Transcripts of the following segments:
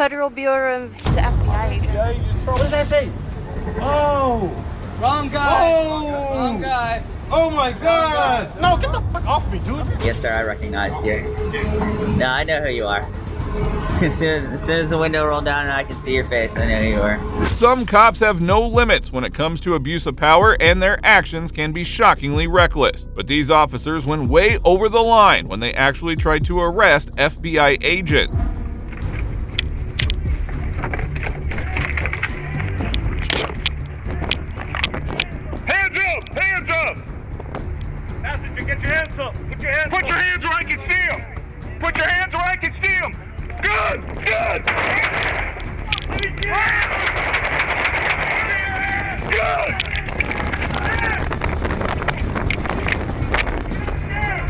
Federal Bureau of... He's an FBI agent. What does that say? Oh! Wrong guy! Oh! Wrong guy! Oh my God! No, get the fuck off me, dude! Yes, sir, I recognize you. No, I know who you are. As soon as the window rolled down and I could see your face, I know who you are. Some cops have no limits when it comes to abuse of power, and their actions can be shockingly reckless. But these officers went way over the line when they actually tried to arrest FBI agents. Hands up! Hands up! Passenger, get your hands up! Put your hands where I can see them! Put your hands where I can see them! Good! Good! Good!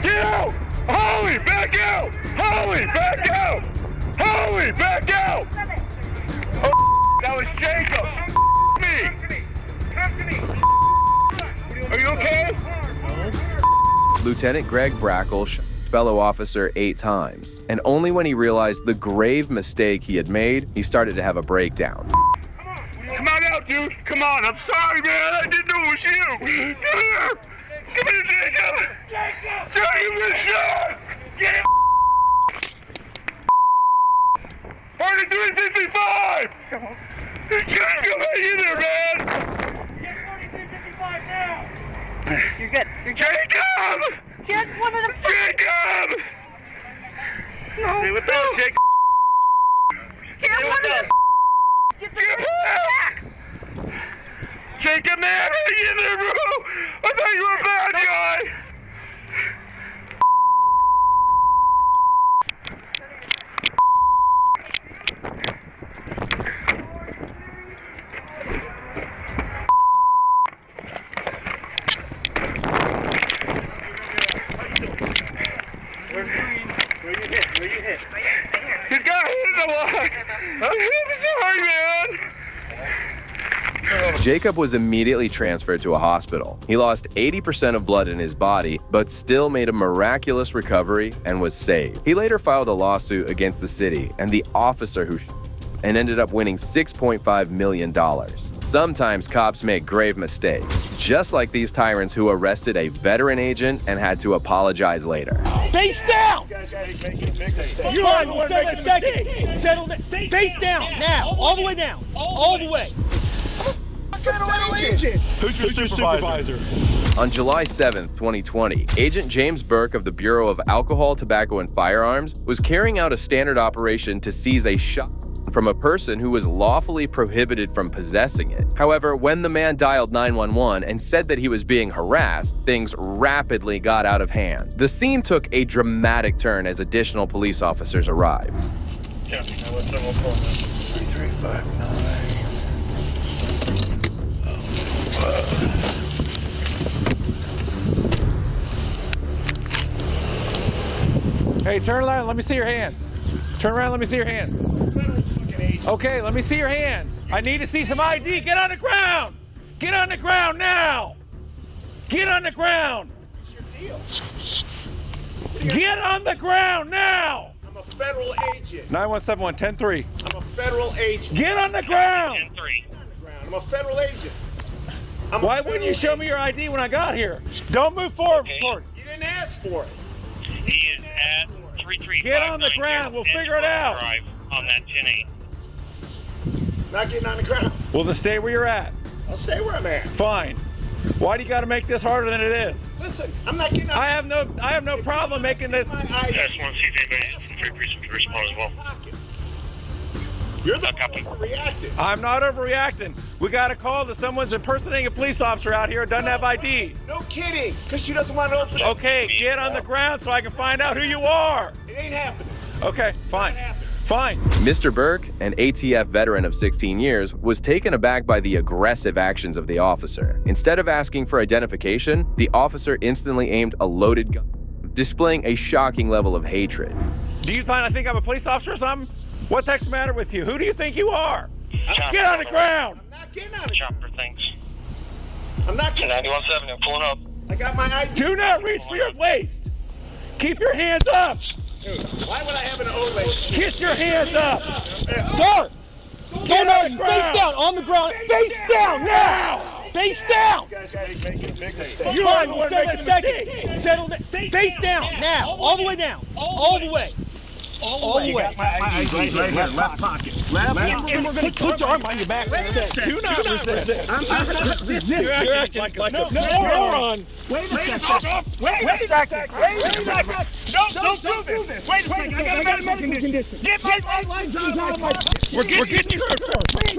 Get out! Holly, back out! Holly, back out! Holly, back out! Oh, that was Jacob! Me! Are you okay? Lieutenant Greg Brackle shot his fellow officer 8 times, and only when he realized the grave mistake he had made, he started to have a breakdown. Come on out, dude. Come on. I'm sorry, man. I didn't know it was you. Come here. Come here, Jacob. Jacob is shot. Get him. 4355. Jacob, hang in there, man. Get 4355 now! You're good. You're good. Jacob. Get one of them. Jacob. No. Stay with us, Jacob. Get one of them. Get the back. Jacob, man, hang in there, bro. I thought you were a bad guy. Where you hit? He got hit in the line. I'm sorry, man. Jacob was immediately transferred to a hospital. He lost 80% of blood in his body, but still made a miraculous recovery and was saved. He later filed a lawsuit against the city and the officer who shot him and ended up winning $6.5 million. Sometimes cops make grave mistakes, just like these tyrants who arrested a veteran agent and had to apologize later. Face down! You are the one making a mistake! Settle down! Face down! Now! All the way down! All the way! Federal agent. Who's your supervisor? On July 7th, 2020, Agent James Burke of the Bureau of Alcohol, Tobacco, and Firearms was carrying out a standard operation to seize a shotgun from a person who was lawfully prohibited from possessing it. However, when the man dialed 911 and said that he was being harassed, things rapidly got out of hand. The scene took a dramatic turn as additional police officers arrived. Yeah, what's 3359. Hey, turn around. Let me see your hands. Turn around. Let me see your hands. Okay, let me see your hands. I need to see some ID. Get on the ground. Get on the ground now. Get on the ground. Get on the ground now. I'm a federal agent. 917-1-10-3. I'm a federal agent. Get on the ground. I'm a federal agent. Why wouldn't you show me your ID when I got here? Don't move forward. You didn't ask for it. He is at 335. Get on the ground. We'll figure it out. Drive on that 10-8. Not getting on the ground. Well, then stay where you're at. I'll stay where I'm at. Fine. Why do you got to make this harder than it is? Listen, I'm not getting on. I have no problem making this. I just want to see if anybody from 3 Precinct can respond as well. You're the one overreacting. I'm not overreacting. We got a call that someone's impersonating a police officer out here who doesn't have ID. No kidding, because she doesn't want to open it. Okay, get on the ground so I can find out who you are. It ain't happening. Okay, fine. Fine. Mr. Burke, an ATF veteran of 16 years, was taken aback by the aggressive actions of the officer. Instead of asking for identification, the officer instantly aimed a loaded gun, displaying a shocking level of hatred. Do you think I'm a police officer or something? What the heck's the matter with you? Who do you think you are? Get on the ground! I'm not getting on it. Chopper things. I'm not getting on it. 917, I'm pulling up. I got my ID. Do not reach for your waist! Keep your hands up! Why would I have an overlay? Get your hands up! Sir! Get on the ground! Face down, on the ground! Face down, now! Face down! You are the one making a mistake! Settle down! Face down, now! All the way down! All the way! All the way! My ID's right here, left pocket. Left pocket. And we're going to put your arm behind your back. Do not resist. I'm not resist. You're acting like a moron. Wait a second. Wait a second. Don't do this. Wait a second. I got a medical condition. Get my license out of my pocket. We're getting you first.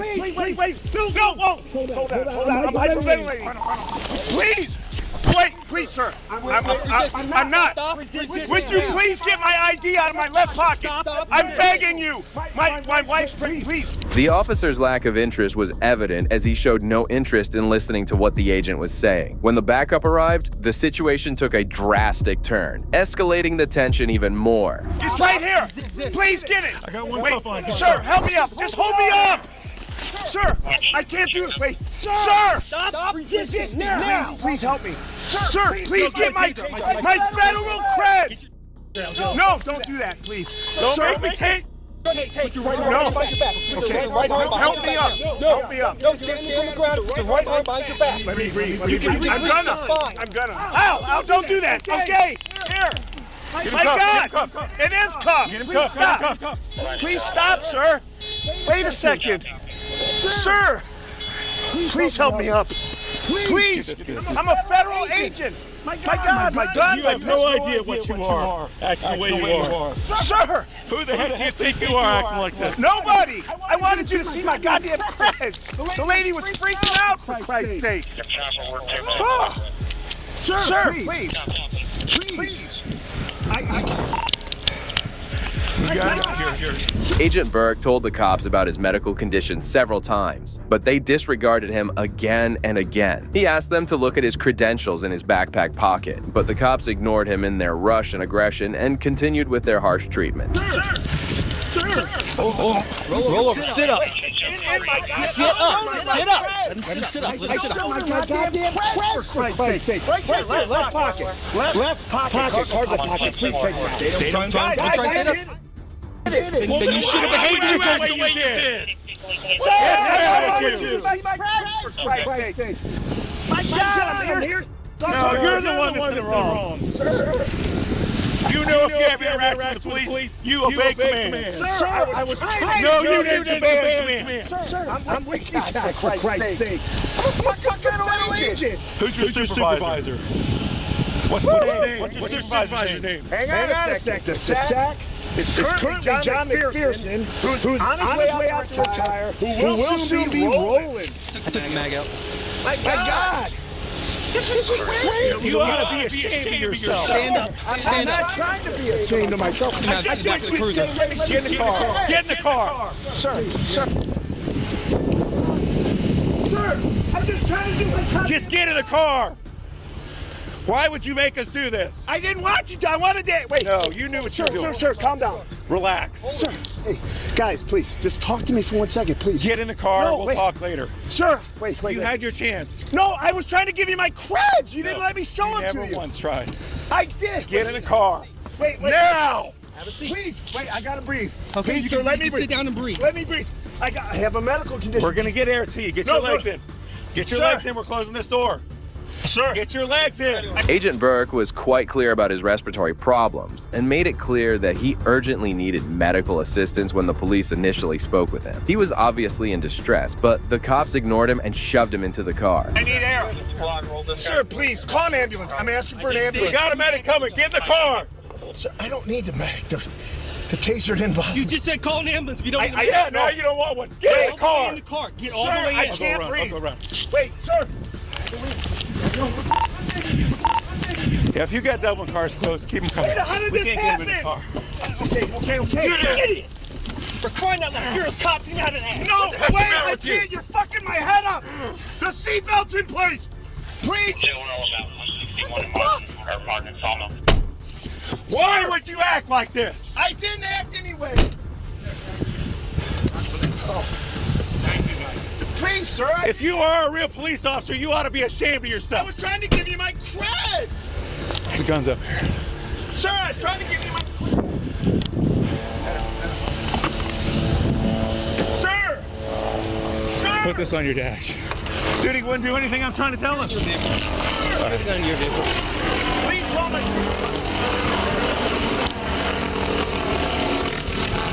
Wait. No. Hold on. I'm hyperventilating. Please. Wait, please, sir. I'm not. Would you please get my ID out of my left pocket? I'm begging you. My wife's please. The officer's lack of interest was evident as he showed no interest in listening to what the agent was saying. When the backup arrived, the situation took a drastic turn, escalating the tension even more. It's right here. Please get it. I got one cuff on. Sir, help me up. Just hold me up. Sir, I can't do it. Wait. Sir! Stop resisting now! Please help me. Sir, please get my federal creds. No, don't do that, please. Don't Sir, make me take. Put your right arm No. behind your back. Okay. Your right arm behind Help me your up. back. Help me up. No, stay on the ground. Put your right arm behind your back. Let me breathe. I'm gonna. Ow, don't do that. Okay, here. My God, it is cuffed. Please stop. Please stop, sir. Wait a second. Sir, please help me up. Please. I'm a federal agent. My God, my gun. You have no idea what you are. Acting the way you are. Sir. Who the heck do you think you are acting like this? Nobody. I wanted you to see my goddamn creds. The lady was freaking out, for Christ's sake. Oh. Sir, please. Please. Agent Burke told the cops about his medical condition several times, but they disregarded him again and again. He asked them to look at his credentials in his backpack pocket, but the cops ignored him in their rush and aggression and continued with their harsh treatment. Sir. Roll over. Sit up. Sit up. Let him sit up. My goddamn creds, for Christ's sake. Right here, left pocket. Left pocket. Cargo pocket. Please take that. Don't try and sit up. Then you should have behaved the way you did. My God, I'm here. No, you're the one that's wrong. Sir. You know if you have interaction with the police, you obey commands. Sir, I was trying. No, you didn't obey commands. Sir, I'm with you guys, for Christ's sake. I'm a fucking federal agent. Who's your supervisor? What's his name? What's your supervisor's name? Hang on a second. The SAC is currently John McPherson, who's on his way out to retire, who will soon be rolling. I took the mag out. My God. This is crazy. You ought to be ashamed of yourself. Stand up. I'm not trying to be ashamed of myself. Now, sit back in the cruiser. Get in the car. Get in the car. Sir, I'm just trying to do my job. Just get in the car. Why would you make us do this? I didn't want you to. I wanted to. Wait. No, you knew what you were doing. Sir, calm down. Relax. Sir, hey, guys, please, just talk to me for 1 second, please. Get in the car. No, we'll wait. talk later. Sir, wait. You had your chance. No, I was trying to give you my creds. You didn't let me show them to Never you. once tried. I did. Get in the car. Wait. Now. Have a seat. Please, wait. I gotta breathe. Okay, Please, sir, let me breathe. sit down and breathe. Let me breathe. I have a medical condition. We're gonna get air to you. Get No, your legs no. in. Get your Sir. legs in. We're closing this door. Sir. Get your legs in. Agent Burke was quite clear about his respiratory problems and made it clear that he urgently needed medical assistance when the police initially spoke with him. He was obviously in distress, but the cops ignored him and shoved him into the car. I need air. Sir, please, call an ambulance. I'm asking for an You ambulance. got a medic coming. Get in the car. Sir, I don't need the medic. The taser didn't bother me. You just said call an ambulance. We don't. Yeah, now you don't want one. Get in the car. Get in the car. Get all Sir, the way in. I can't breathe. I'll go around. Wait, sir. Yeah, if you got Dublin cars closed, keep them coming. Wait, how did we this can't get them in the happen? car. Okay. You're an idiot. For crying out loud, you're a cop. You're not an ass. No, What the heck's the wait, matter I with you? can't. You're fucking my head up. The seatbelt's in place. Please. Why would you act like this? I didn't act anyway. Please, sir. If you are a real police officer, you ought to be ashamed of I yourself. was trying to give you my creds. The gun's up here. Sir, I was trying to give you my... Put this on your dash. Dude, he wouldn't do anything I'm trying to tell him. Sorry. Please call me.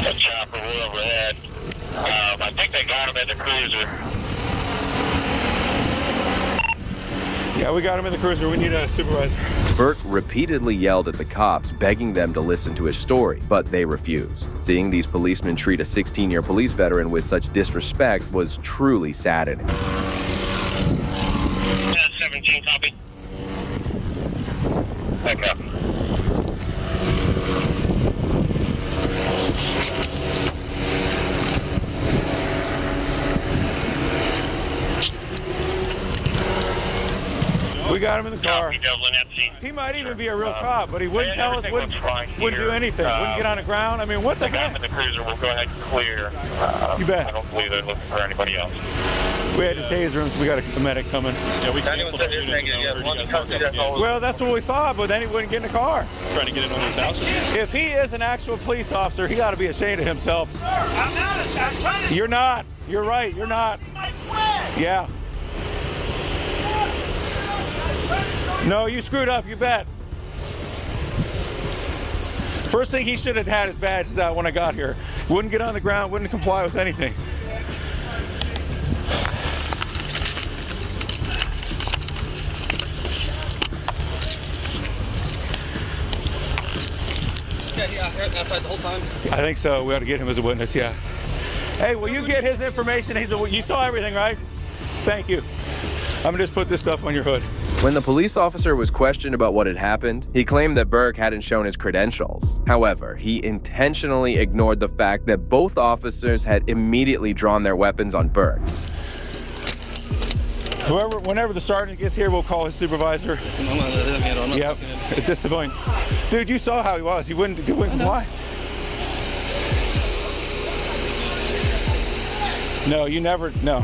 That chopper way overhead. I think they got him in the cruiser. Yeah, we got him in the cruiser. We need a supervisor. Burke repeatedly yelled at the cops, begging them to listen to his story, but they refused. Seeing these policemen treat a 16-year police veteran with such disrespect was truly saddening. 17 copy. Back up. We got him in the car. Copy, Devlin, at scene. He might even be a real cop, but he wouldn't tell us, everything wouldn't looks fine do here. anything. Wouldn't get on the ground. I mean, what the Got him heck? in the cruiser. We'll go ahead and clear. You bet. I don't believe they're looking for anybody else. We had to taser him, so we got a medic coming. Yeah, we canceled our units. Well, that's what we thought, but then he wouldn't get in the car. Trying to get in on his houses. If he is an actual police officer, he got to be ashamed of himself. I'm not. I'm trying to. You're not. You're right. You're not. Yeah. No, you screwed up, you bet. First thing he should have had his badges out when I got here. Wouldn't get on the ground, wouldn't comply with anything. Outside the whole time? I think so. We ought to get him as a witness, yeah. Hey, will you get his information? You saw everything, right? Thank you. I'm gonna just put this stuff on your hood. When the police officer was questioned about what had happened, he claimed that Burke hadn't shown his credentials. However, he intentionally ignored the fact that both officers had immediately drawn their weapons on Burke. Whenever the sergeant gets here, we'll call his supervisor. Yep, at this point. Dude, you saw how he was. He wouldn't comply. No, you never, no.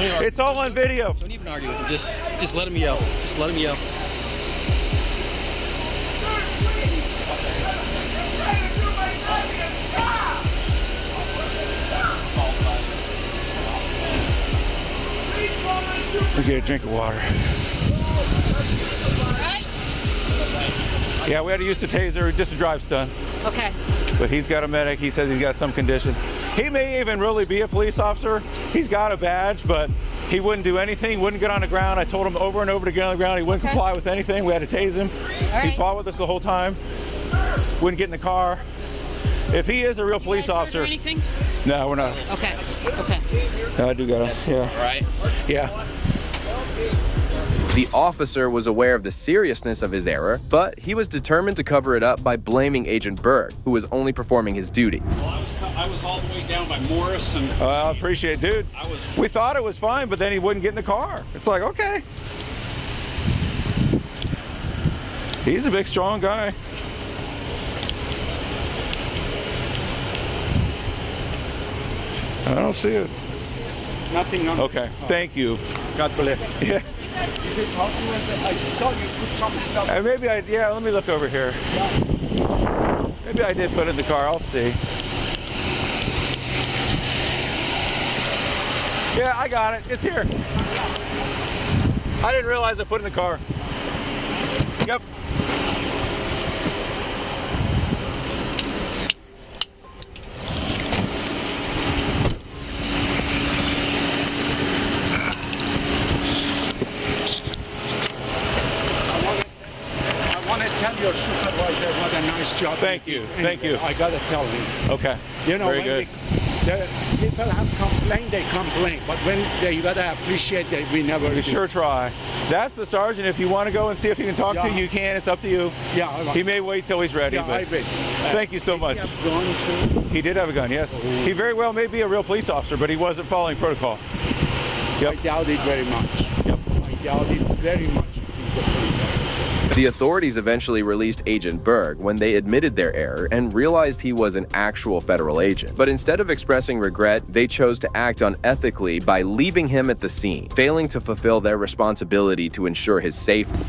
It's all on video. Don't even argue with him. Just let him yell. Just let him yell. We get a drink of water. Yeah, we had to use the taser, just a drive stun. Okay. But he's got a medic. He says he's got some condition. He may even really be a police officer. He's got a badge, but he wouldn't do anything, wouldn't get on the ground. I told him over and over to get on the ground. He wouldn't comply with anything. We had to tase him. He fought with us the whole time. Wouldn't get in the car. If he is a real police officer. Anything? No, we're not. Okay. Okay. I do got to, yeah. All right. Yeah. The officer was aware of the seriousness of his error, but he was determined to cover it up by blaming Agent Burke, who was only performing his duty. Well, I was all the way down by Morris and... I appreciate it, dude. We thought it was fine, but then he wouldn't get in the car. It's like, okay. He's a big, strong guy. I don't see it. Nothing on... Okay, thank you. God bless. Yeah. Is it possible that I saw you put some stuff... Maybe yeah, let me look over here. Maybe I did put it in the car, I'll see. Yeah, I got it, it's here. I didn't realize I put it in the car. Yep. Tell your supervisor what a nice job. Thank you. Thank you. I gotta tell him. Okay. You know, very good. The people have complained, they complain, but when they gotta appreciate that we never. We sure try. That's the sergeant. If you want to go and see if you can talk to you, you can. It's up to you. Yeah. He may wait till he's ready. Yeah, but I bet. Thank you so much. He did have a gun, yes. He very well may be a real police officer, but he wasn't following protocol. Yep. I doubt it very much. Yep. I doubt it very much. He's a police officer. The authorities eventually released Agent Burke when they admitted their error and realized he was an actual federal agent. But instead of expressing regret, they chose to act unethically by leaving him at the scene, failing to fulfill their responsibility to ensure his safety. I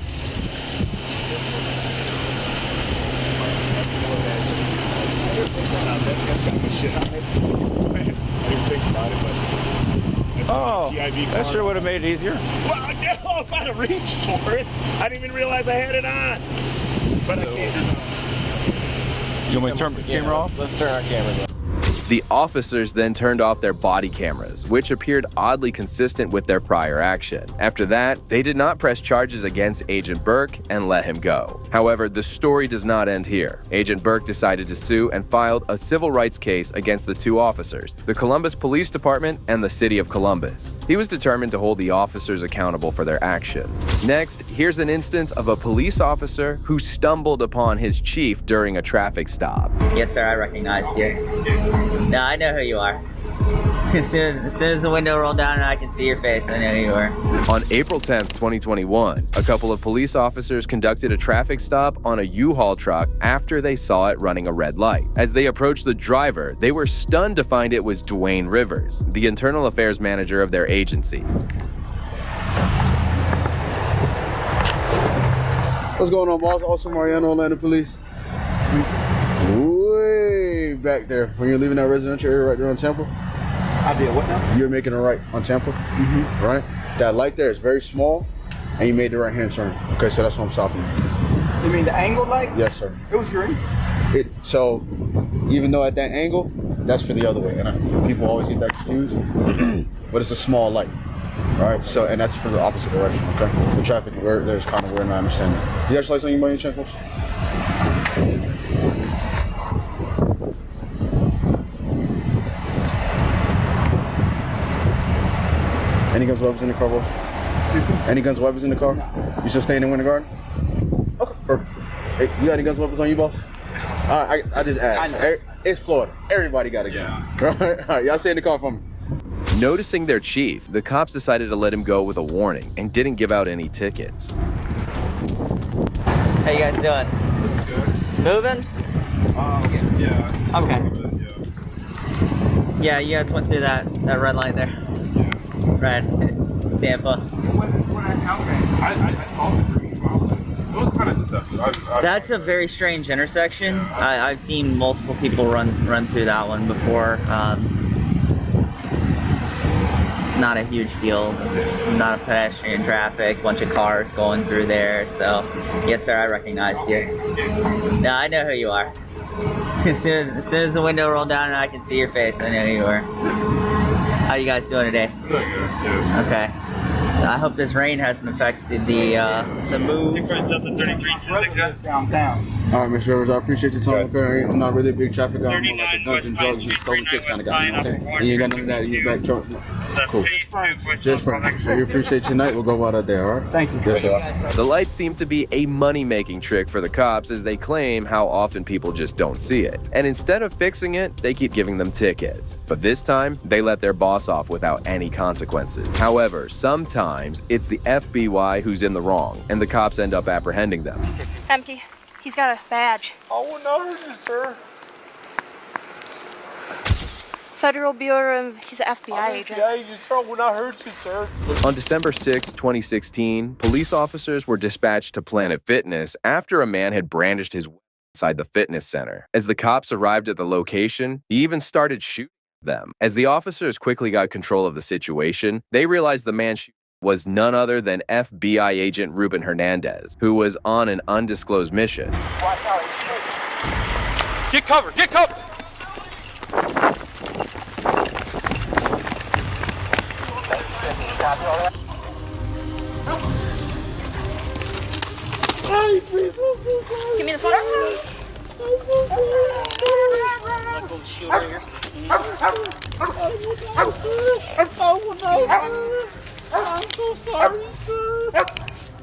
didn't think about it, but Oh, PIV that card. sure would have made it easier. Well, no, if I'd have reached for it, I didn't even realize I had it on. But I can't. You want me to turn the camera off? Let's turn our cameras off. The officers then turned off their body cameras, which appeared oddly consistent with their prior action. After that, they did not press charges against Agent Burke and let him go. However, the story does not end here. Agent Burke decided to sue and filed a civil rights case against the two officers, the Columbus Police Department and the City of Columbus. He was determined to hold the officers accountable for their actions. Next, here's an instance of a police officer who stumbled upon his chief during a traffic stop. Yes, sir, I recognized you. No, I know who you are. As soon as the window rolled down and I can see your face, I know who you are. On April 10th, 2021, a couple of police officers conducted a traffic stop on a U-Haul truck after they saw it running a red light. As they approached the driver, they were stunned to find it was Dwayne Rivers, the internal affairs manager of their agency. What's going on, boss? Austin Mariano, Orlando Police. Way back there, when you're leaving that residential area right there on Tampa. I did what now? You're making a right on Tampa, right? That light there is very small, and you made the right-hand turn. Okay, so that's what I'm stopping you. You mean the angled light? Yes, sir. It was green. So, even though at that angle, that's for the other way, and people always get that confused. But it's a small light, all right? So, and that's for the opposite direction. Okay, so traffic there's kind of weird, and I understand that. You got your lights on you by any chance, boss? Any guns, weapons in the car, boss? Any guns, weapons in the car? You still staying in Winter Garden? Okay, perfect. Hey, you got any guns, weapons on you, boss? I just asked. It's Florida. Everybody got a gun. All right, y'all stay in the car for me. Noticing their chief, the cops decided to let him go with a warning and didn't give out any tickets. How you guys doing? Good. Moving? Yeah. Okay. Yeah, you guys went through that red light there. Right, Tampa. I saw the green. It was kind of deceptive. That's a very strange intersection. I've seen multiple people run through that one before. Not a huge deal. Not a pedestrian traffic. Bunch of cars going through there. So, yes, sir, I recognized you. No, I know who you are. As soon as the window rolled down and I can see your face, I know who you are. How you guys doing today? Okay. I hope this rain hasn't affected the move. Downtown. All right, Mr. Rivers, I appreciate your time. Okay, I'm not really a big traffic guy. I'm more like a guns and drugs and stolen kids kind of guy. Okay? And you ain't got none of that in your back truck. Cool. Just for we appreciate your night. We'll go out there, all right? Thank you. Yes, sir. The lights seem to be a money-making trick for the cops as they claim how often people just don't see it. And instead of fixing it, they keep giving them tickets. But this time, they let their boss off without any consequences. However, sometimes it's the FBI who's in the wrong, and the cops end up apprehending them. Empty. He's got a badge. I will not hurt you, sir. Federal Bureau of... He's an FBI agent. Yeah, you sir, I will not hurt you, sir. On December 6, 2016, police officers were dispatched to Planet Fitness after a man had brandished his weapon inside the fitness center. As the cops arrived at the location, he even started shooting them. As the officers quickly got control of the situation, they realized the man was none other than FBI agent Ruben Hernandez, who was on an undisclosed mission. Get cover! Get cover! Give me this one. I'm so sorry, sir.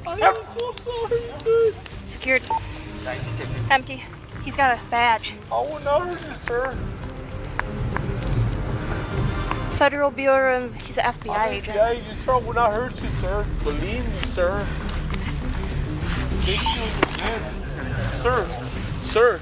I am so sorry, sir. Secured. Empty. He's got a badge. I will not hurt you, sir. Federal Bureau of... He's an FBI agent. Yeah, you sir, I will not hurt you, sir. Believe me, sir. Thank you, man. Sir.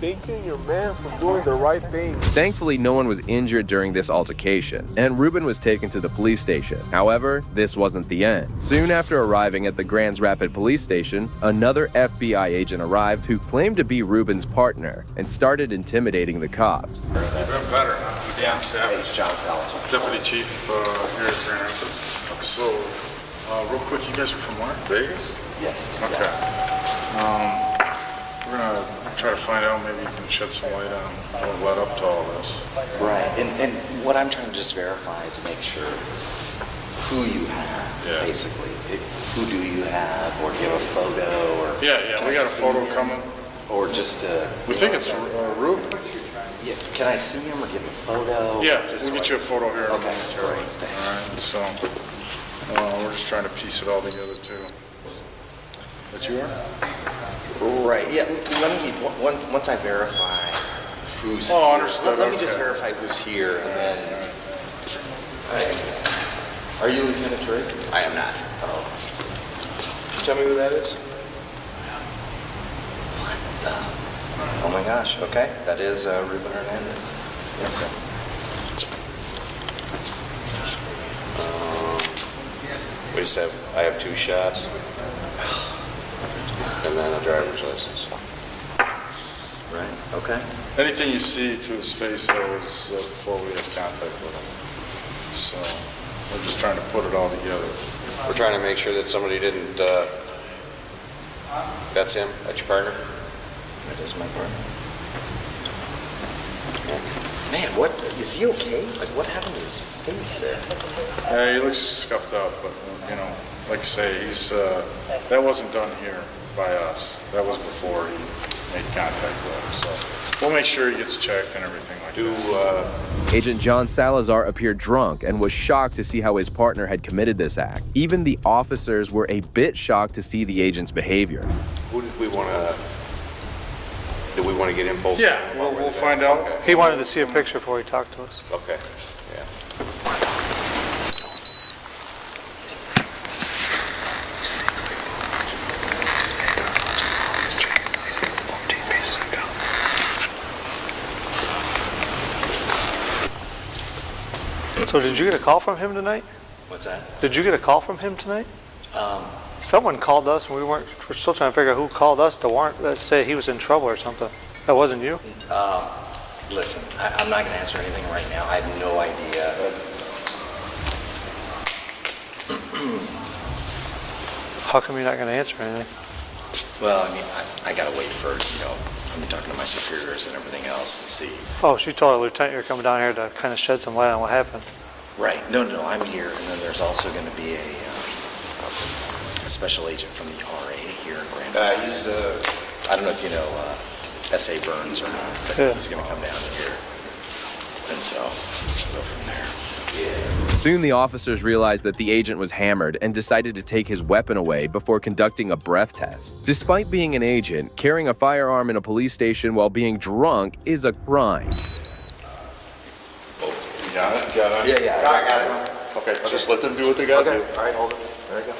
Thank you, your man, for doing the right thing. Thankfully, no one was injured during this altercation, and Ruben was taken to the police station. However, this wasn't the end. Soon after arriving at the Grand Rapids police station, another FBI agent arrived who claimed to be Ruben's partner and started intimidating the cops. You've been better, huh? Dan Savage. John Salazar. Deputy Chief here at Grand Rapids. So, real quick, you guys are from where? Vegas? Yes. Okay. We're gonna try to find out, maybe you can shed some light on what led up to all this. Right, and what I'm trying to just verify is make sure who you have, basically. Who do you have, or do you have a photo, or... Yeah, we got a photo coming. Or just we think it's Rube. Yeah, can I see him or give him a photo? Yeah, we'll get you a photo here. Okay, great, thanks. All right, so we're just trying to piece it all together too. That you are? Right, yeah, let me, once I verify who's Oh, here, understood. let me just verify who's here, and then... Are you Lieutenant Drake? I am not. Oh. Tell me who that is. Oh my gosh, okay, that is Ruben Hernandez. Yes, sir. I have 2 shots, and then a driver's license. Right, okay. Anything you see to his face, though, is before we have contact with him. So we're just trying to put it all together. We're trying to make sure that somebody didn't, that's him, that's your partner? That is my partner. Man, what, is he okay? Like, what happened to his face there? Yeah, he looks scuffed up, but, you know, like I say, he's, that wasn't done here by us. That was before he made contact with him, so we'll make sure he gets checked and everything like that. Agent John Salazar appeared drunk and was shocked to see how his partner had committed this act. Even the officers were a bit shocked to see the agent's behavior. Who did we want to... Do we want to get info? Yeah, we'll find out. Okay. He wanted to see a picture before he talked to us. Okay, yeah. So did you get a call from him tonight? What's that? Did you get a call from him tonight? Someone called us, and we're still trying to figure out who called us to warrant, let's say he was in trouble or something. That wasn't you? Listen, I'm not going to answer anything right now. I have no idea. How come you're not going to answer anything? Well, I mean, I got to wait for, I'm talking to my superiors and everything else to see. Oh, she told a lieutenant you're coming down here to kind of shed some light on what happened. Right. No, I'm here, and then there's also going to be a special agent from the RA here in Grand Rapids. I don't know if you know S.A. Burns or not, but he's going to come down here, and so we'll go from there. Soon the officers realized that the agent was hammered and decided to take his weapon away before conducting a breath test. Despite being an agent, carrying a firearm in a police station while being drunk is a crime. Oh, you got it? Got it? Yeah, I got it. Okay, just let them do what they got to do. All right, hold it. There you go.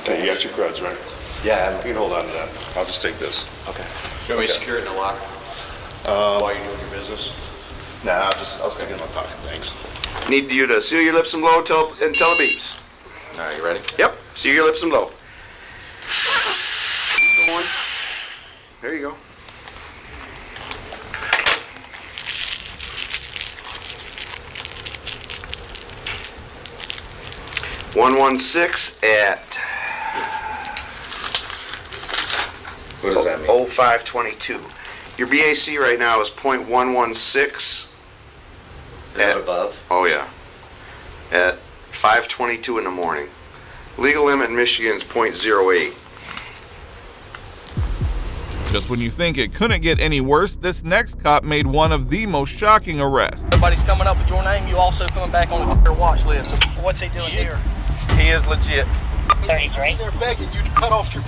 Okay, you got your creds, right? Yeah. You can hold on to that. I'll just take this. Okay. You want me to secure it in the locker while you're doing your business? Nah, I'll stick it in my pocket, thanks. Need you to seal your lips and blow until it beeps. All right, you ready? Yep, seal your lips and blow. Go on. There you go. .116 at What does that mean? 0522. Your BAC right now is .116. Is that above? Oh yeah. At 5:22 in the morning. Legal limit in Michigan is .08. Just when you think it couldn't get any worse, this next cop made one of the most shocking arrests. Everybody's coming up with your name. You also coming back on the watch list. What's he doing here? He is legit. They're begging you to cut off your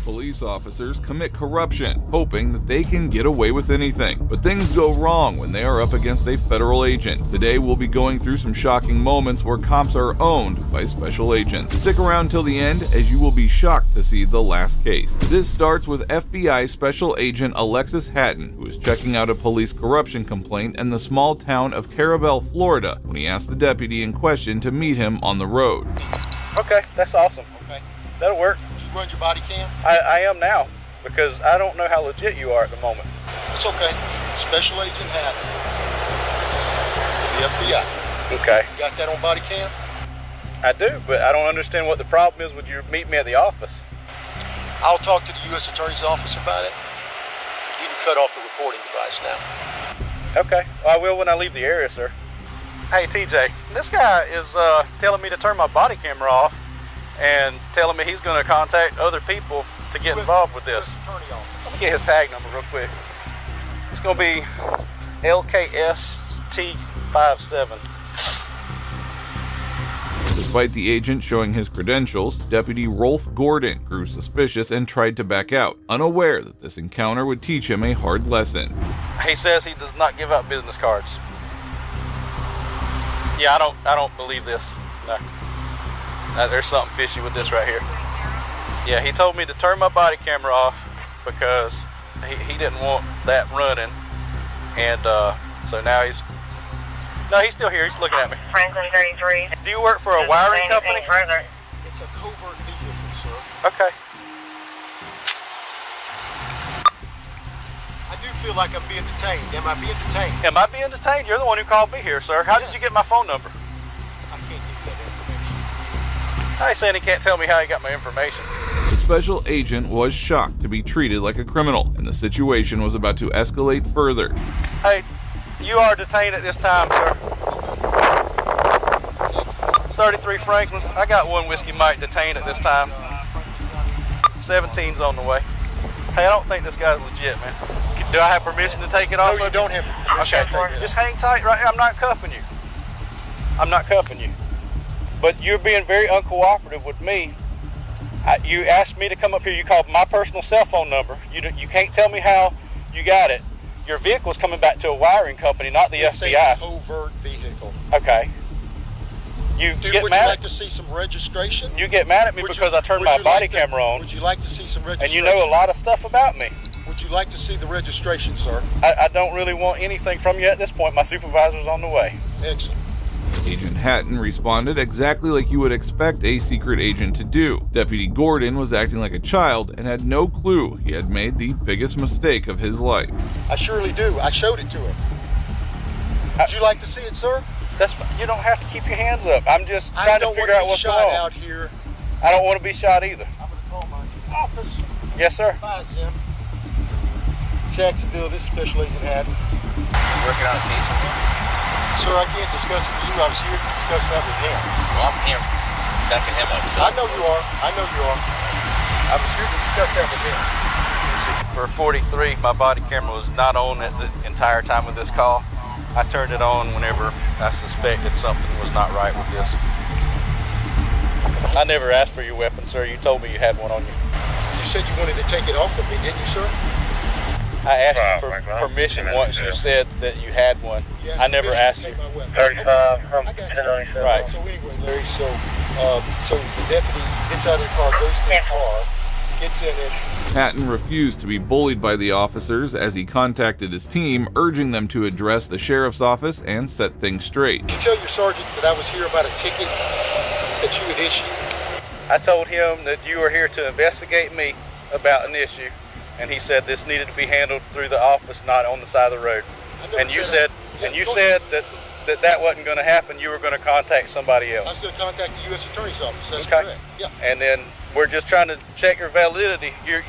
Police officers commit corruption, hoping that they can get away with anything. But things go wrong when they are up against a federal agent. Today we'll be going through some shocking moments where cops are owned by special agents. Stick around till the end as you will be shocked to see the last case. This starts with FBI Special Agent Alexis Hatton, who is checking out a police corruption complaint in the small town of Caravelle, Florida, when he asked the deputy in question to meet him on the road. Okay, that's awesome. Okay. That'll work. You run your body cam? I am now, because I don't know how legit you are at the moment. It's okay. Special Agent Hatton. The FBI. Okay. You got that on body cam? I do, but I don't understand what the problem is when you meet me at the office. I'll talk to the U.S. Attorney's Office about it. You can cut off the recording device now. Okay. Well, I will when I leave the area, sir. Hey, TJ, this guy is telling me to turn my body camera off and telling me he's going to contact other people to get involved with this. Let me get his tag number real quick. It's going to be LKST57. Despite the agent showing his credentials, Deputy Rolf Gordon grew suspicious and tried to back out, unaware that this encounter would teach him a hard lesson. He says he does not give out business cards. Yeah, I don't believe this. No. There's something fishy with this right here. Yeah, he told me to turn my body camera off because he didn't want that running, and so now he's still here. He's looking at me. Franklin 33. Do you work for a wiring company? It's a covert vehicle, sir. Okay. I do feel like I'm being detained. Am I being detained? Am I being detained? You're the one who called me here, sir. How did you get my phone number? I can't give that information. He's saying he can't tell me how he got my information. The special agent was shocked to be treated like a criminal, and the situation was about to escalate further. Hey, you are detained at this time, sir. 33 Franklin. I got one Whiskey Mike detained at this time. 17's on the way. Hey, I don't think this guy's legit, man. Do I have permission to take it off? No, you don't have permission to take it. Just hang tight right here. I'm not cuffing you. I'm not cuffing you. But you're being very uncooperative with me. You asked me to come up here. You called my personal cell phone number. You can't tell me how you got it. Your vehicle's coming back to a wiring company, not the It's FBI. a covert vehicle. Okay. Would you like to see some registration? You get mad at me because I turned my body camera on. Would you like to see some registration? And you know a lot of stuff about me. Would you like to see the registration, sir? I don't really want anything from you at this point. My supervisor's on the way. Excellent. Agent Hatton responded exactly like you would expect a secret agent to do. Deputy Gordon was acting like a child and had no clue he had made the biggest mistake of his life. I surely do. I showed it to him. Would you like to see it, sir? That's fine. You don't have to keep your hands up. I'm just trying to figure out what's going on. out here. I don't want to be shot either. I'm going to call my office. Yes, sir. Bye, Jim. Jacksonville, this is Special Agent Hatton. Working on a case with him? Sir, I can't discuss it with you. I was here to discuss that with him. Well, I'm here backing him up. So. I know you are. I know you are. I was here to discuss that with him. For 43, my body camera was not on at the entire time of this call. I turned it on whenever I suspected something was not right with this. I never asked for your weapon, sir. You told me you had one on you. You said you wanted to take it off of me, didn't you, sir? I asked you for permission once you said that you had one. I never asked you. 35 from 1097. Right. So anyway, Larry, so the deputy gets out of the car, goes to the car, gets in it. Hatton refused to be bullied by the officers as he contacted his team, urging them to address the sheriff's office and set things straight. Did you tell your sergeant that I was here about a ticket that you had issued? I told him that you were here to investigate me about an issue, and he said this needed to be handled through the office, not on the side of the road. And you said that wasn't going to happen. You were going to contact somebody else. I was going to contact the U.S. Attorney's Office. That's okay. Correct. Yeah. And then we're just trying to check your validity. You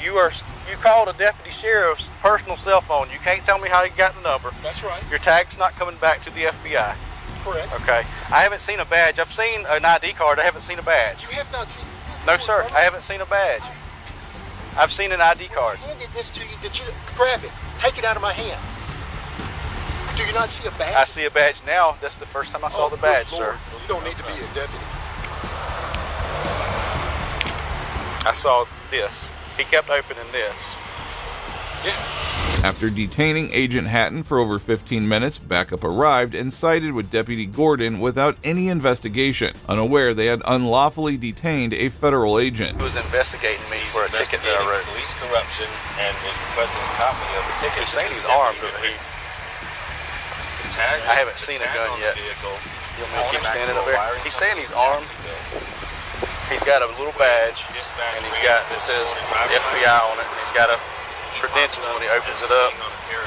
called a deputy sheriff's personal cell phone. You can't tell me how you got the number. That's right. Your tag's not coming back to the FBI. Correct. Okay. I haven't seen a badge. I've seen an ID card. I haven't seen a badge. You have not seen? No, sir. I haven't seen a badge. I've seen an ID card. I handed this to you. Did you grab it? Take it out of my hand. Do you not see a badge? I see a badge now. That's the first time I saw the badge, sir. Well, you don't need to be a deputy. I saw this. He kept opening this. Yeah. After detaining Agent Hatton for over 15 minutes, backup arrived and sided with Deputy Gordon without any investigation, unaware they had unlawfully detained a federal agent. He was investigating me for a ticket that I wrote. Police corruption and is requesting a copy of the ticket. He's saying he's armed, but I haven't seen a gun yet. You want me to keep standing up there? He's saying he's armed. He's got a little badge, and he's got that says FBI on it, and he's got a credentials when he opens it up.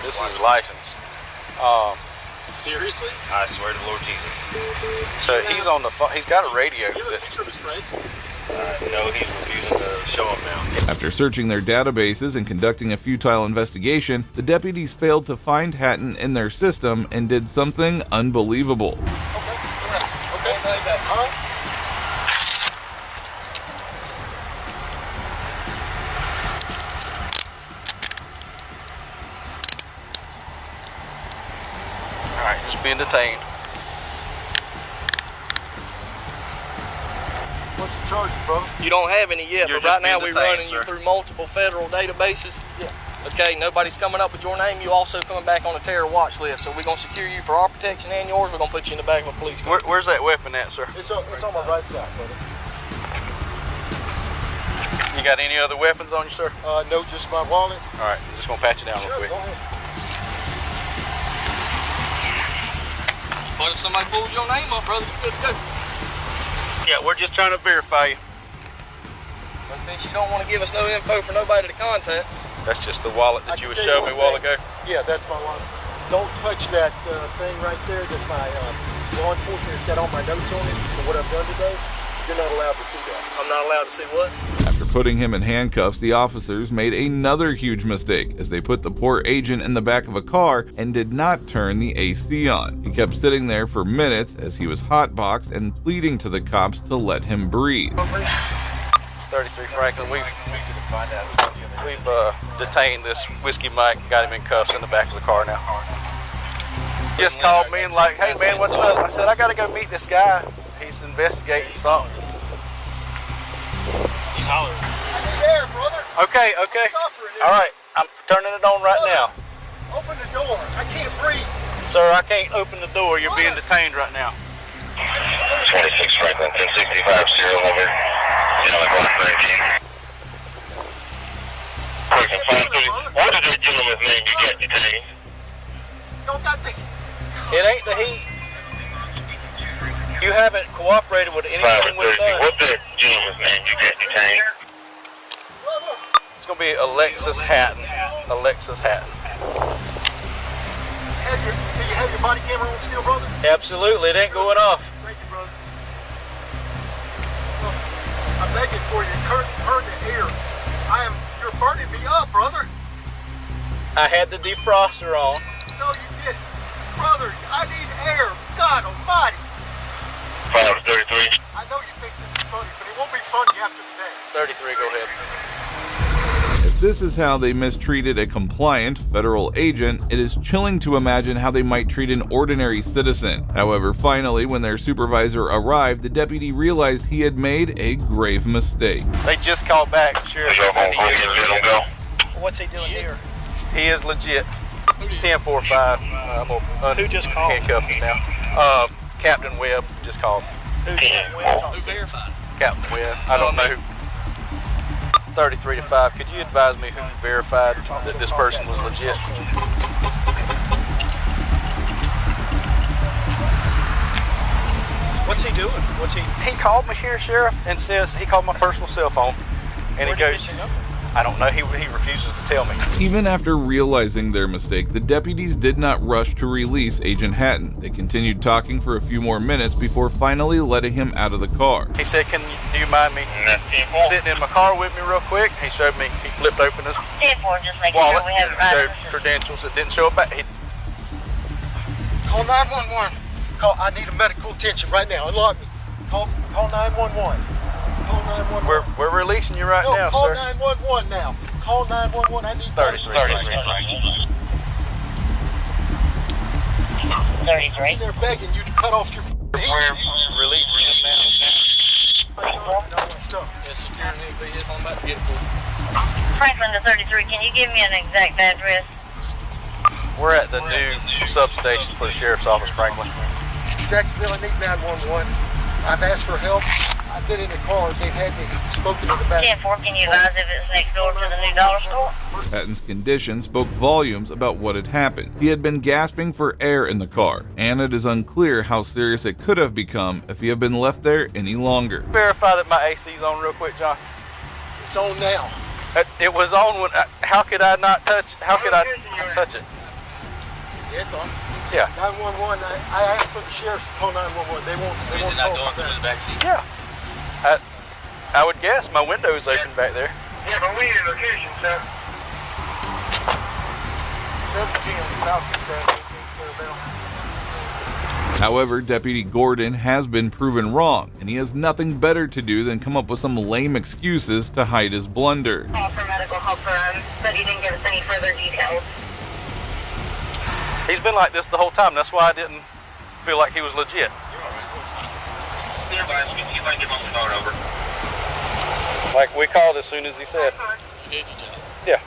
This is his license. Seriously? I swear to the Lord Jesus. So he's on the phone. He's got a radio. You have a picture of his friends? No, he's refusing to show him now. After searching their databases and conducting a futile investigation, the deputies failed to find Hatton in their system and did something unbelievable. Alright, just being detained. What's the charge, brother? You don't have any yet, You're but right just now being we're running detained, you through multiple federal databases. Yeah. Okay, nobody's coming up with your name. You also coming back on a terror watch list. So we're going to secure you for our protection and yours. We're going to put you in the back of a police car. Where's that weapon at, sir? It's on my right side, brother. You got any other weapons on you, sir? No, just my wallet. Alright, I'm just going to pat you down real quick. Go ahead. But if somebody pulls your name up, brother, you're good to go. Yeah, we're just trying to verify you. But since you don't want to give us no info for nobody to contact. That's just the wallet that you was showing me a while ago. Yeah, that's my wallet. Don't touch that thing right there. That's my law enforcement. It's got all my notes on it for what I've done today. You're not allowed to see that. I'm not allowed to see what? After putting him in handcuffs, the officers made another huge mistake as they put the poor agent in the back of a car and did not turn the AC on. He kept sitting there for minutes as he was hotboxed and pleading to the cops to let him breathe. 33 Franklin, we've detained this Whiskey Mike and got him in cuffs in the back of the car now. Just called me and like, hey man, what's up? I said, I gotta go meet this guy. He's investigating something. He's hollering. I need air, brother. Okay. All right, I'm turning it on right now. Open the door. I can't breathe. Sir, I can't open the door. You're being detained right now. 26 Franklin, 1065, serial number, Yellow Block 19. Person 530. What is that gentleman's name you got detained? Don't got the... It ain't the heat. You haven't cooperated with anything we've done. What's that gentleman's name you got detained? It's going to be Alexis Hatton. Alexis Hatton. Do you have your body camera on still, brother? Absolutely, it ain't going off. Thank you, brother. Look, I'm begging for you. Turn the air. You're burning me up, brother. I had the defroster on. No, you didn't. Brother, I need air. God almighty. 533. I know you think this is funny, but it won't be funny after today. 33, go ahead. If this is how they mistreated a compliant federal agent, it is chilling to imagine how they might treat an ordinary citizen. However, finally, when their supervisor arrived, the deputy realized he had made a grave mistake. They just called back. Sheriff said he is legit. What's he doing here? He is legit. 1045. I'm gonna Who just called? handcuff him now. Captain Webb just called. Who verified? Captain Webb. I don't know who. 33 to 5. Could you advise me who verified that this person was legit? What's he doing? He called me here, Sheriff, and says he called my personal cell phone, and he goes, I don't know. He refuses to tell me. Even after realizing their mistake, the deputies did not rush to release Agent Hatton. They continued talking for a few more minutes before finally letting him out of the car. He said, do you mind me sitting in my car with me real quick? He showed me, he flipped open his wallet and showed credentials that didn't show up back. Call 911. I need a medical attention right now. Unlock me. Call 911. Call 911. We're releasing you right now, call sir. Call 911 now. Call 911. I need 33. I'm sitting there begging you to cut off your heat. We're releasing him now. Franklin to 33, can you give me an exact address? We're at the new substation for the Sheriff's Office, Franklin. Jacksonville, I need 911. I've asked for help. I get in the car, they've had me spoken to the back. 10-4, can you advise if it's next door to the new dollar store? Hatton's condition spoke volumes about what had happened. He had been gasping for air in the car, and it is unclear how serious it could have become if he had been left there any longer. Verify that my AC's on real quick, John. It's on now. It was on when. How could I not touch? How could I touch it? Yeah, it's on. Yeah. 911. I asked for the sheriff's to call 911. They won't. They Is won't it not call going for through that. the back seat? Yeah. I would guess my window is open back there. Yeah, but we need a location, sir. 17 on the south side. However, Deputy Gordon has been proven wrong, and he has nothing better to do than come up with some lame excuses to hide his blunder. Call for medical help for him, but he didn't give us any further details. He's been like this the whole time. That's why I didn't feel like he was legit. Yeah, but let me see if I can get my phone over. Like we called as soon as he said. You did, you John? Yeah.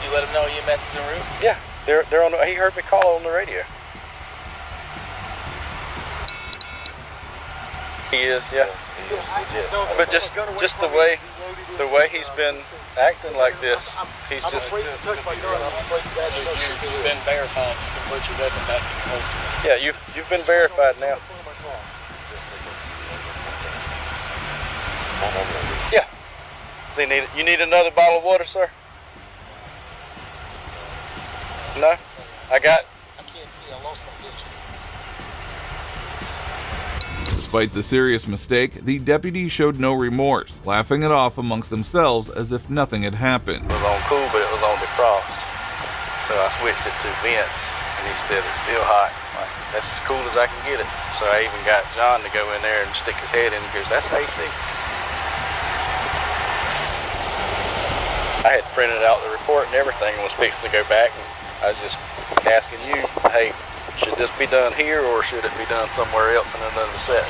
You let him know EMS is en route? Yeah. They're on. He heard me call on the radio. He is, yeah. He is legit. But just the way he's been acting like this, he's just. You've been verified. You can put your weapon back in the holster. Yeah, you've been verified now. Yeah. So you need another bottle of water, sir? No? I can't see. I lost my picture. Despite the serious mistake, the deputy showed no remorse, laughing it off amongst themselves as if nothing had happened. It was on cool, but it was on defrost. So I switched it to vents, and it's still hot. Like, that's as cool as I can get it. So I even got John to go in there and stick his head in and goes, that's AC. I had printed out the report and everything and was fixing to go back, and I was just asking you, hey, should this be done here or should it be done somewhere else in another set?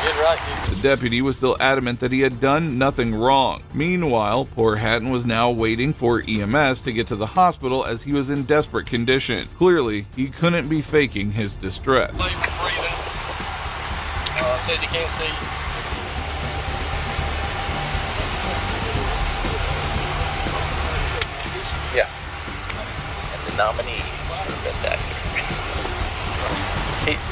Get right, dude. The deputy was still adamant that he had done nothing wrong. Meanwhile, poor Hatton was now waiting for EMS to get to the hospital as he was in desperate condition. Clearly, he couldn't be faking his distress. Says he can't see. Yeah. And the nominees for Best Actor.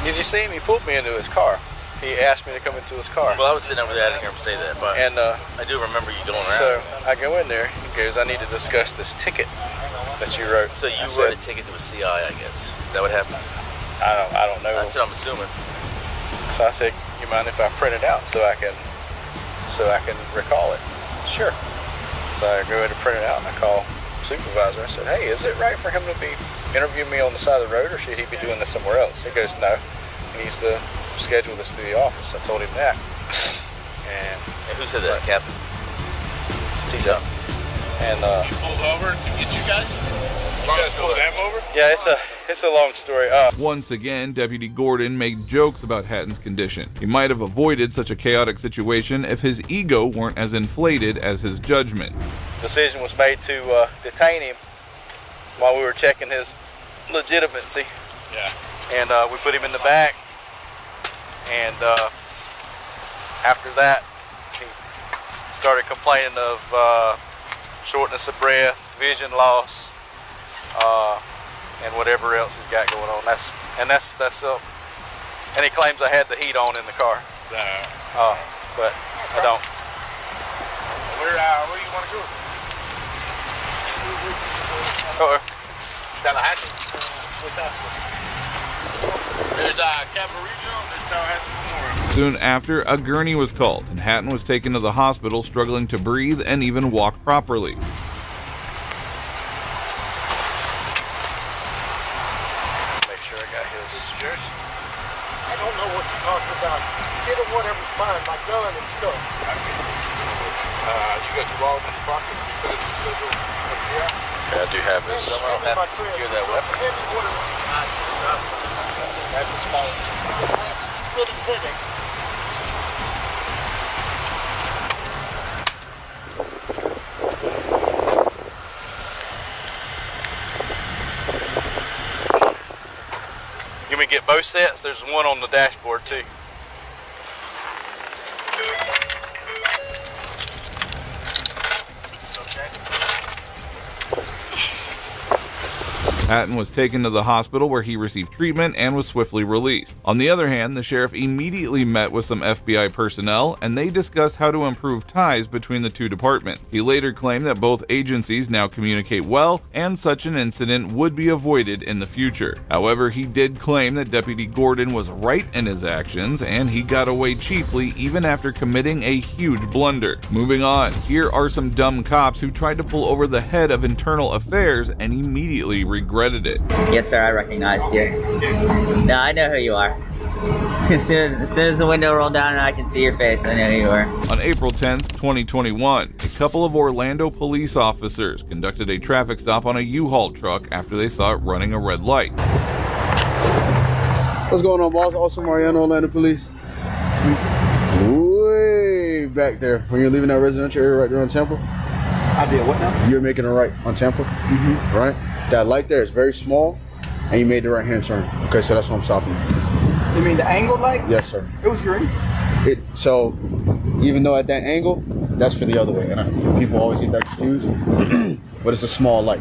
Did you see him? He pulled me into his car. He asked me to come into his car. Well, I was sitting over there. I didn't hear him say that, but and I do remember you going around. So I go in there. He goes, I need to discuss this ticket that you wrote. So you wrote a ticket to a CI, I guess. Is that what happened? I don't know. That's what I'm assuming. So I said, you mind if I print it out so I can recall it? Sure. So I go in to print it out and I call supervisor. I said, hey, is it right for him to be interviewing me on the side of the road or should he be doing this somewhere else? He goes, no. He needs to schedule this through the office. I told him that. And who said that, Captain? T-John. And You pulled over to get you guys? You guys pulled them over? yeah, it's a long story. Once again, Deputy Gordon made jokes about Hatton's condition. He might have avoided such a chaotic situation if his ego weren't as inflated as his judgment. Decision was made to detain him while we were checking his legitimacy. Yeah. And we put him in the back. And after that, he started complaining of shortness of breath, vision loss, and whatever else he's got going on. That's and he claims I had the heat on in the car. But I don't. Where do you want to go? Tallahassee. Which hospital? There's Capital Regional. There's Tallahassee Memorial. Soon after, a gurney was called, and Hatton was taken to the hospital struggling to breathe and even walk properly. Make sure I got his. I don't know what you're talking about. Get him whatever's mine, my gun and stuff. You got your wallet in your pocket. You got your schedule up here. Yeah, I do have his. I don't have to secure that weapon. That's a small. It's really pretty. You mean get both Both sets. There's one on the dashboard too. Patton was taken to the hospital where he received treatment and was swiftly released. On the other hand, the sheriff immediately met with some FBI personnel and they discussed how to improve ties between the two departments. He later claimed that both agencies now communicate well and such an incident would be avoided in the future. However, he did claim that Deputy Gordon was right in his actions and he got away cheaply even after committing a huge blunder. Moving on, here are some dumb cops who tried to pull over the head of internal affairs and immediately regretted it. Yes, sir, I recognized you. No, I know who you are. As soon as the window rolled down and I can see your face, I know who you are. On April 10th, 2021, a couple of Orlando police officers conducted a traffic stop on a U-Haul truck after they saw it running a red light. What's going on, boss? Also, Mariano, Orlando Police. Way back there, when you're leaving that residential area right there on Temple. I did what now? You're making a right on Temple, right? That light there is very small, and you made the right-hand turn. Okay, so that's what I'm stopping. You mean the angled light? Yes, sir. It was green. So, even though at that angle, that's for the other way, and people always get that confused. But it's a small light,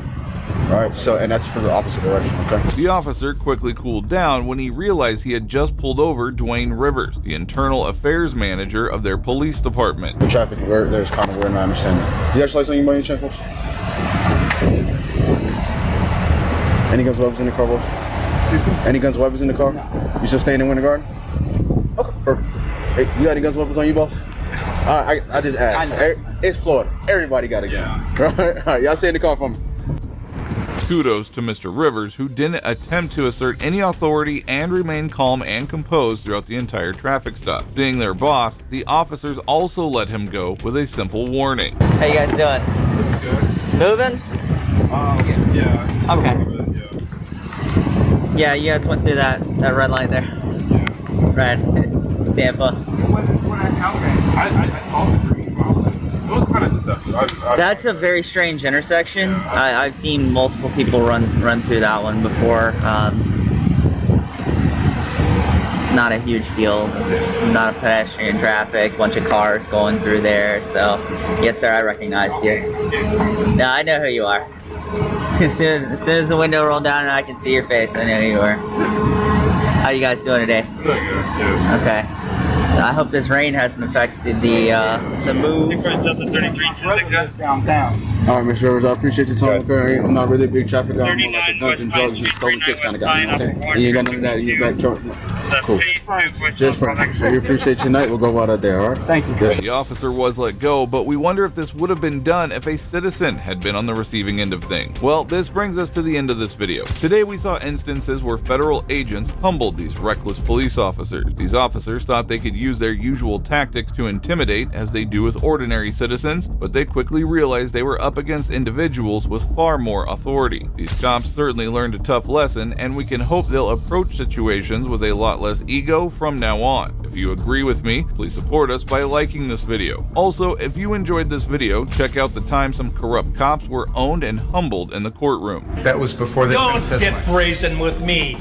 all right? So, and that's for the opposite direction. Okay. The officer quickly cooled down when he realized he had just pulled over Dwayne Rivers, the internal affairs manager of their police department. The traffic there's kind of weird, and I understand that. You got your lights on you by any chance, folks? Any guns, weapons in the car, boss? Any guns, weapons in the car? You still staying in Winter Garden? Okay, perfect. Hey, you got any guns, weapons on you, boss? I just asked. It's Florida. Everybody got a gun. All right, y'all stay in the car for me. Kudos to Mr. Rivers, who didn't attempt to assert any authority and remained calm and composed throughout the entire traffic stop. Seeing their boss, the officers also let him go with a simple warning. How you guys doing? Good. Moving? Yeah. Okay. Yeah, you guys went through that red light there. Yeah. Red. Tampa. When I saw the green. It was kind of deceptive. That's a very strange intersection. I've seen multiple people run through that one before. Not a huge deal. Not a pedestrian traffic. Bunch of cars going through there. So, yes, sir, I recognized you. No, I know who you are. As soon as the window rolled down and I can see your face, I know who you are. How you guys doing today? Good. Okay. I hope this rain hasn't affected the move. Downtown. All right, Mr. Rivers, I appreciate your time. Okay, I'm not really a big traffic guy. I'm more like a guns and drugs and stolen kids kind of guy. You know what I'm saying? And you ain't got none of that in your back truck. Cool. Just for we appreciate your night. We'll go out there, all right? Thank you. The officer was let go, but we wonder if this would have been done if a citizen had been on the receiving end of things. Well, this brings us to the end of this video. Today we saw instances where federal agents humbled these reckless police officers. These officers thought they could use their usual tactics to intimidate, as they do with ordinary citizens, but they quickly realized they were up against individuals with far more authority. These cops certainly learned a tough lesson, and we can hope they'll approach situations with a lot less ego from now on. If you agree with me, please support us by liking this video. Also, if you enjoyed this video, check out the time some corrupt cops were owned and humbled in the courtroom. That was before they Don't get brazen with me.